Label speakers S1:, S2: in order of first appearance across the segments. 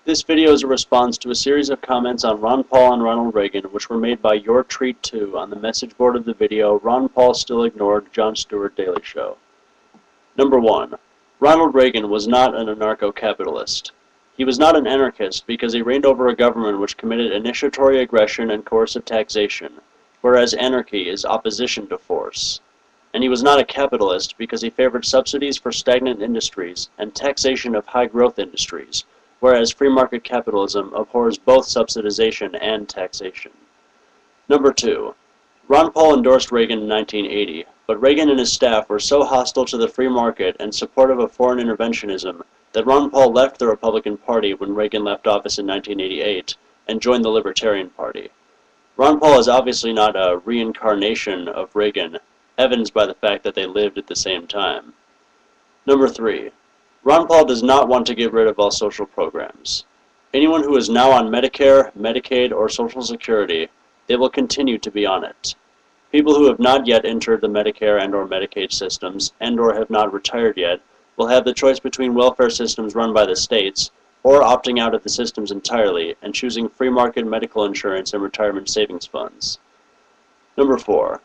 S1: This video is a response to a series of comments on Ron Paul and Ronald Reagan, which were made by Yourtreat2 on the message board of the video Ron Paul Still Ignored Jon Stewart Daily Show. Number 1. Ronald Reagan was not an anarcho-capitalist. He was not an anarchist because he reigned over a government which committed initiatory aggression and coercive taxation, whereas anarchy is opposition to force. And he was not a capitalist because he favored subsidies for stagnant industries and taxation of high-growth industries, whereas free market capitalism abhors both subsidization and taxation. Number 2. Ron Paul endorsed Reagan in 1980, but Reagan and his staff were so hostile to the free market and supportive of foreign interventionism that Ron Paul left the Republican Party when Reagan left office in 1988 and joined the Libertarian Party. Ron Paul is obviously not a reincarnation of Reagan, evidenced by the fact that they lived at the same time. Number 3. Ron Paul does not want to get rid of all social programs. Anyone who is now on Medicare, Medicaid, or Social Security, they will continue to be on it. People who have not yet entered the Medicare and/or Medicaid systems and/or have not retired yet will have the choice between welfare systems run by the states or opting out of the systems entirely and choosing free market medical insurance and retirement savings funds. Number 4.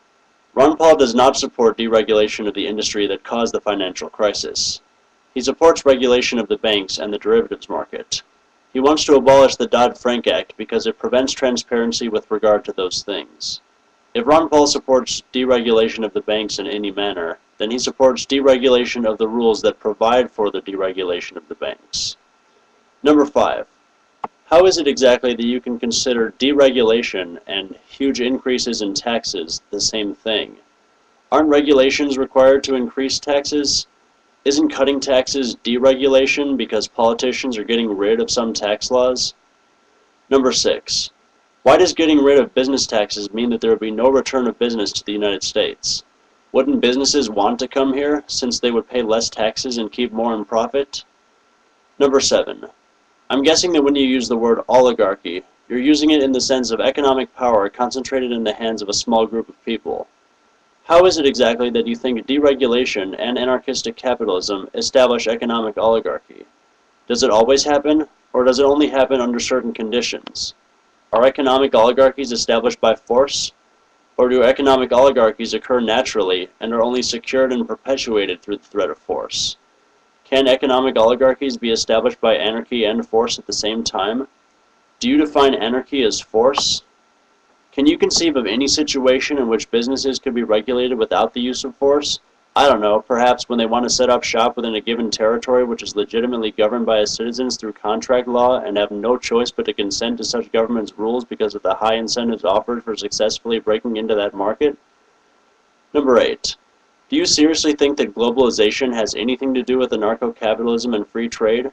S1: Ron Paul does not support deregulation of the industry that caused the financial crisis. He supports regulation of the banks and the derivatives market. He wants to abolish the Dodd-Frank Act because it prevents transparency with regard to those things. If Ron Paul supports deregulation of the banks in any manner, then he supports deregulation of the rules that provide for the deregulation of the banks. Number 5. How is it exactly that you can consider deregulation and huge increases in taxes the same thing? Aren't regulations required to increase taxes? Isn't cutting taxes deregulation because politicians are getting rid of some tax laws? Number 6. Why does getting rid of business taxes mean that there would be no return of business to the United States? Wouldn't businesses want to come here since they would pay less taxes and keep more in profit? Number 7. I'm guessing that when you use the word oligarchy, you're using it in the sense of economic power concentrated in the hands of a small group of people. How is it exactly that you think deregulation and anarchistic capitalism establish economic oligarchy? Does it always happen, or does it only happen under certain conditions? Are economic oligarchies established by force, or do economic oligarchies occur naturally and are only secured and perpetuated through the threat of force? Can economic oligarchies be established by anarchy and force at the same time? Do you define anarchy as force? Can you conceive of any situation in which businesses could be regulated without the use of force? I don't know, perhaps when they want to set up shop within a given territory which is legitimately governed by its citizens through contract law and have no choice but to consent to such government's rules because of the high incentives offered for successfully breaking into that market? Number 8. Do you seriously think that globalization has anything to do with anarcho-capitalism and free trade?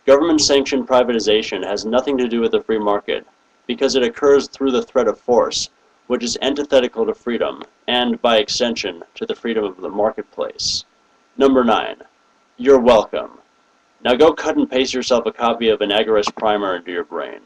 S1: Government-sanctioned privatization has nothing to do with the free market, because it occurs through the threat of force, which is antithetical to freedom, and, by extension, to the freedom of the marketplace. Number 9. You're welcome. Now go cut and paste yourself a copy of An Agorist Primer into your brain.